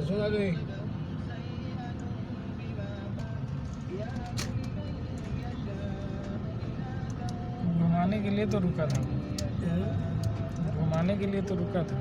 सुना दे। घुमाने के लिए तो रुका था, घुमाने के लिए तो रुका था।